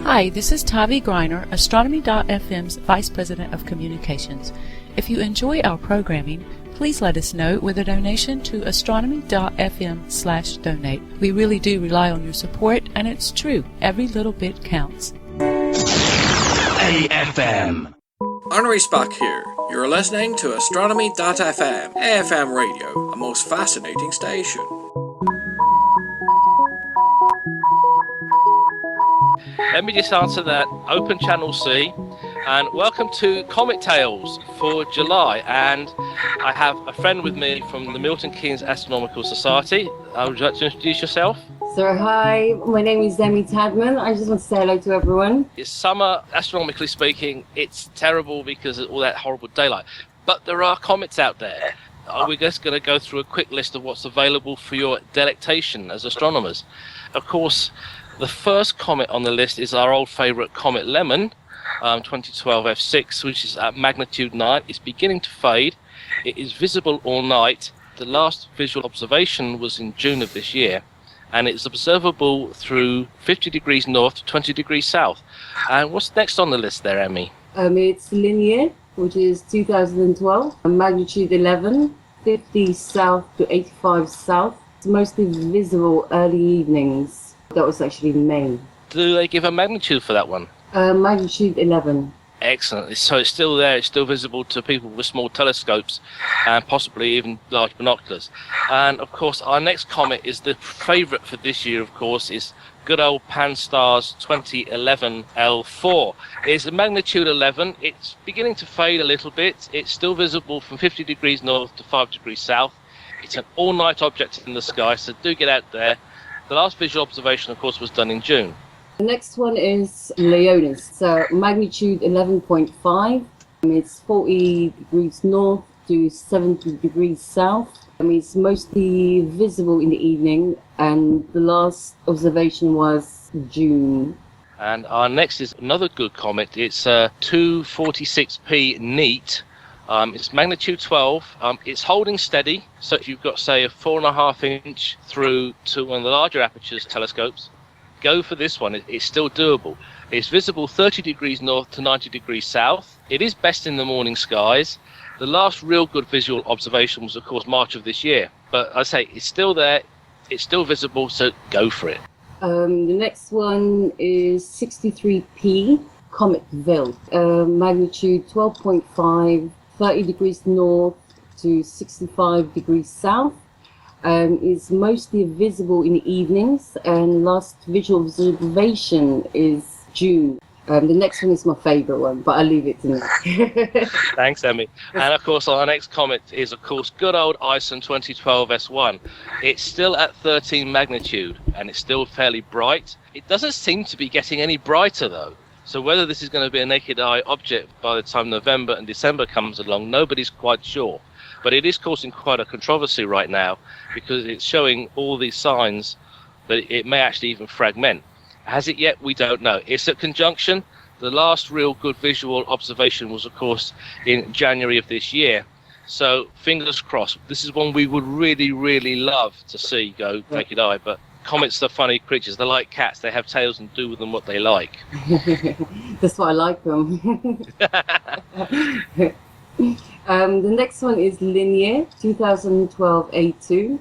Hi, this is Tavi Greiner, Astronomy.fm's Vice President of Communications. If you enjoy our programming, please let us know with a donation to astronomy.fm/donate. We really do rely on your support, and it's true, every little bit counts. AFM. Honorary Spock here. You're listening to Astronomy.fm, AFM radio, a most fascinating station. Let me just answer that. Open Channel C, and welcome to CometTales for July. And I have a friend with me from the Milton Keynes Astronomical Society. Would you like to introduce yourself? So hi, my name is Emmie. I just want to say hello to everyone. It's summer, astronomically speaking. It's terrible because of all that horrible daylight. But there are comets out there. We're just going to go through a quick list of what's available for your delectation as astronomers. Of course, the first comet on the list is our old favourite Comet Lemon, 2012 F6, which is at magnitude 9. It's beginning to fade. It is visible all night. The last visual observation was in June of this year, and it's observable through 50 degrees north to 20 degrees south. And what's next on the list there, Emmie? It's Linear, which is 2012, magnitude 11, 50 south to 85 south. It's mostly visible early evenings. That was actually May. Do they give a magnitude for that one? Magnitude 11. Excellent. So it's still there. It's still visible to people with small telescopes and possibly even large binoculars. And of course, our next comet is the favourite for this year, of course, is good old Pan-STARRS 2011 L4. It's a magnitude 11. It's beginning to fade a little bit. It's still visible from 50 degrees north to 5 degrees south. It's an all-night object in the sky, so do get out there. The last visual observation, of course, was done in June. The next one is Leonis. So magnitude 11.5. It's 40 degrees north to 70 degrees south. It's mostly visible in the evening, and the last observation was June. And our next is another good comet. It's 246P NEAT. It's magnitude 12. It's holding steady, so if you've got, say, a 4.5 inch through to one of the larger apertures telescopes, go for this one. It's still doable. It's visible 30 degrees north to 90 degrees south. It is best in the morning skies. The last real good visual observation was, of course, March of this year. But I say it's still there. It's still visible, so go for it. The next one is 63P CometTale. Magnitude 12.5. 30 degrees north to 65 degrees south. It's mostly visible in the evenings, and last visual observation is June. The next one is my favourite one, but I'll leave it to me. Thanks, Emmie. And of course, our next comet is, of course, good old ISON 2012 S1. It's still at 13 magnitude, and it's still fairly bright. It doesn't seem to be getting any brighter, though. So whether this is going to be a naked eye object by the time November and December comes along, nobody's quite sure. But it is causing quite a controversy right now because it's showing all these signs that it may actually even fragment. Has it yet? We don't know. It's at conjunction. The last real good visual observation was, of course, in January of this year. So fingers crossed. This is one we would really, really love to see go naked eye, but comets are funny creatures. They're like cats. They have tails and do with them what they like. That's why I like them. The next one is Linear, 2012 A2.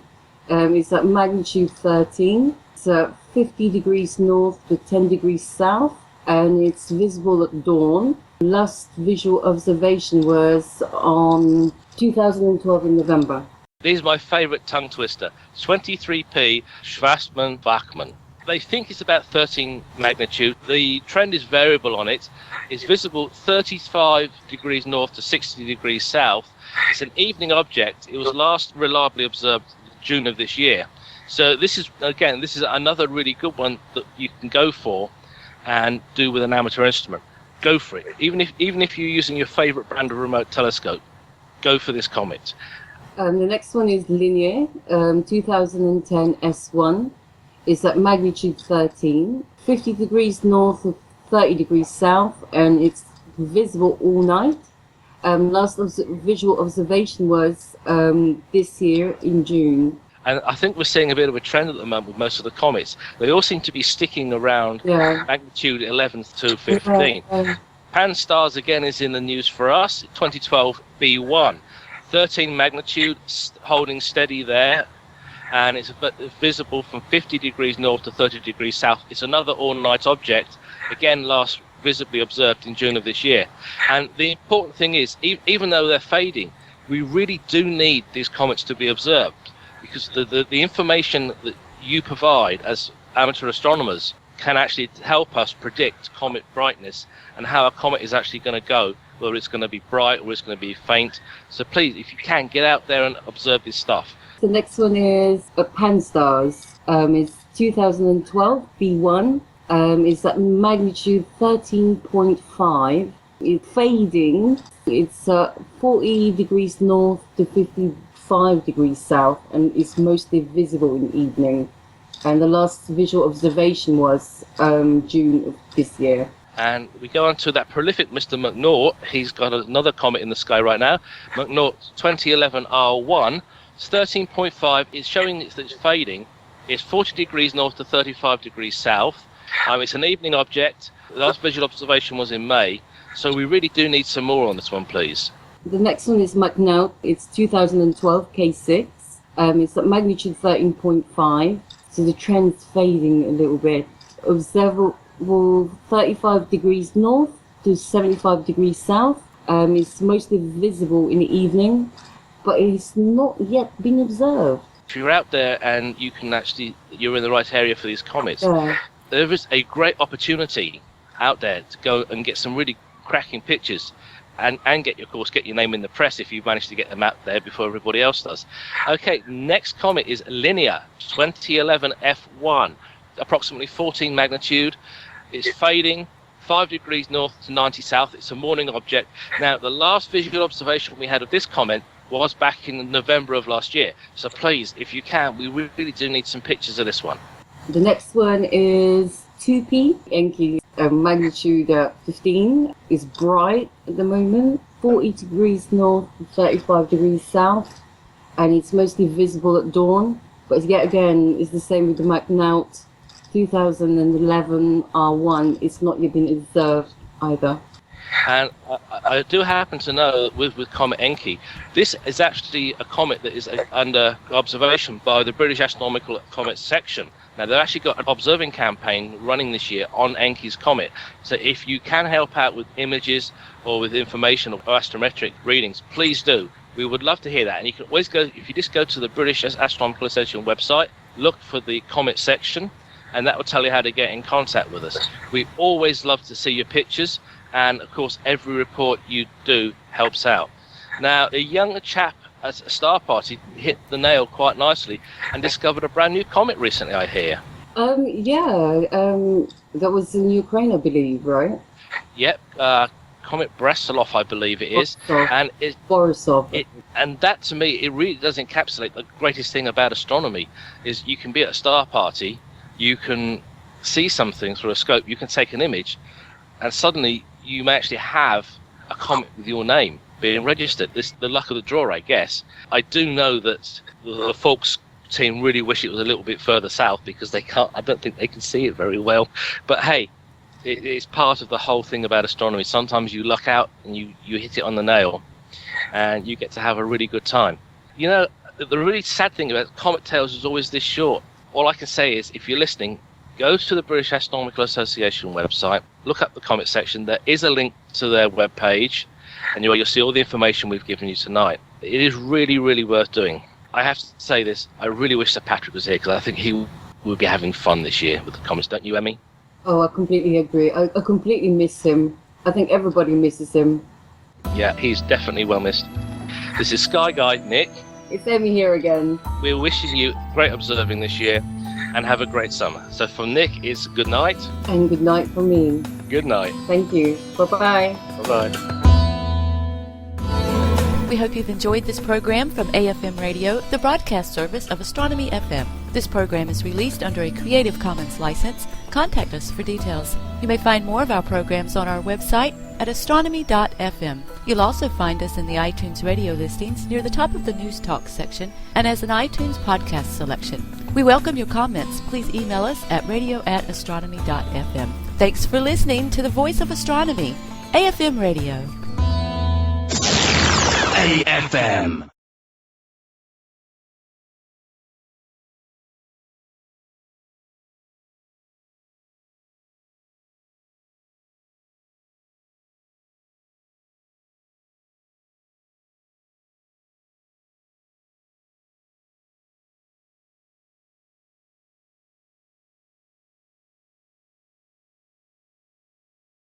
It's at magnitude 13. It's at 50 degrees north to 10 degrees south, and it's visible at dawn. Last visual observation was on 2012 in November. This is my favourite tongue twister, 23P Schwarzmann-Bachmann. They think it's about 13 magnitude. The trend is variable on it. It's visible 35 degrees north to 60 degrees south. It's an evening object. It was last reliably observed June of this year. So this is another really good one that you can go for and do with an amateur instrument. Go for it. Even if you're using your favourite brand of remote telescope, go for this comet. The next one is Linear, 2010 S1. It's at magnitude 13, 50 degrees north of 30 degrees south, and it's visible all night. Last visual observation was this year in June. And I think we're seeing a bit of a trend at the moment with most of the comets. They all seem to be sticking around magnitude 11 to 15. Pan-STARRS again is in the news for us, 2012 B1. 13 magnitude, holding steady there, and it's visible from 50 degrees north to 30 degrees south. It's another all-night object, again last visibly observed in June of this year. And the important thing is, even though they're fading, we really do need these comets to be observed, because the information that you provide as amateur astronomers can actually help us predict comet brightness and how a comet is actually going to go, whether it's going to be bright or it's going to be faint. So please, if you can, get out there and observe this stuff. The next one is Pan-STARRS. It's 2012 B1. It's at magnitude 13.5. It's fading. It's 40 degrees north to 55 degrees south, and it's mostly visible in the evening. And the last visual observation was June of this year. And we go on to that prolific Mr. McNaught. He's got another comet in the sky right now. McNaught 2011 R1. It's 13.5. It's showing that it's fading. It's 40 degrees north to 35 degrees south. It's an evening object. The last visual observation was in May. So we really do need some more on this one, please. The next one is McNaught. It's 2012 K6. It's at magnitude 13.5. So the trend's fading a little bit. Observable 35 degrees north to 75 degrees south. It's mostly visible in the evening, but it's not yet been observed. If you're out there and you're in the right area for these comets, there is a great opportunity out there to go and get some really cracking pictures and get your name in the press if you've managed to get them out there before everybody else does. Okay, next comet is Linear 2011 F1, approximately 14 magnitude. It's fading 5 degrees north to 90 south. It's a morning object. Now, the last visual observation we had of this comet was back in November of last year. So please, if you can, we really do need some pictures of this one. The next one is 2P Enki, magnitude 15. It's bright at the moment, 40 degrees north to 35 degrees south, and it's mostly visible at dawn. But yet again, it's the same with the McNaught 2011 R1. It's not yet been observed either. And I do happen to know that with Comet Enki, this is actually a comet that is under observation by the British Astronomical Comets section. Now, they've actually got an observing campaign running this year on Enki's comet. So if you can help out with images or with information or astrometric readings, please do. We would love to hear that. And you can always go, if you just go to the British Astronomical Association website, look for the comet section, and that will tell you how to get in contact with us. We always love to see your pictures, and of course every report you do helps out. Now, a young chap at a star party hit the nail quite nicely and discovered a brand new comet recently, I hear. That was in Ukraine, I believe, right? Yep, Comet Bresolov, I believe it is. Borisov. And that, to me, it really does encapsulate the greatest thing about astronomy, is you can be at a star party, you can see something through a scope, you can take an image, and suddenly you may actually have a comet with your name being registered. This is the luck of the draw, I guess. I do know that the Folks team really wish it was a little bit further south, because I don't think they can see it very well. But hey, it's part of the whole thing about astronomy. Sometimes you luck out and you hit it on the nail, and you get to have a really good time. You know, the really sad thing about CometTales is always this short. All I can say is, if you're listening, go to the British Astronomical Association website, look up the comet section. There is a link to their webpage, and you'll see all the information we've given you tonight. It is really, really worth doing. I have to say this, I really wish Sir Patrick was here, because I think he would be having fun this year with the comets, don't you, Emmie? Oh, I completely agree. I completely miss him. I think everybody misses him. Yeah, he's definitely well missed. This is Sky Guide Nick. It's Emmie here again. We're wishing you great observing this year, and have a great summer. So from Nick, it's good night. And good night from me. Good night. Thank you. Bye-bye. Bye-bye. We hope you've enjoyed this program from AFM Radio, the broadcast service of Astronomy FM. This program is released under a Creative Commons license. Contact us for details. You may find more of our programs on our website at astronomy.fm. You'll also find us in the iTunes radio listings near the top of the News Talk section and as an iTunes podcast selection. We welcome your comments. Please email us at radio@astronomy.fm. Thanks for listening to the Voice of Astronomy, AFM Radio. AFM.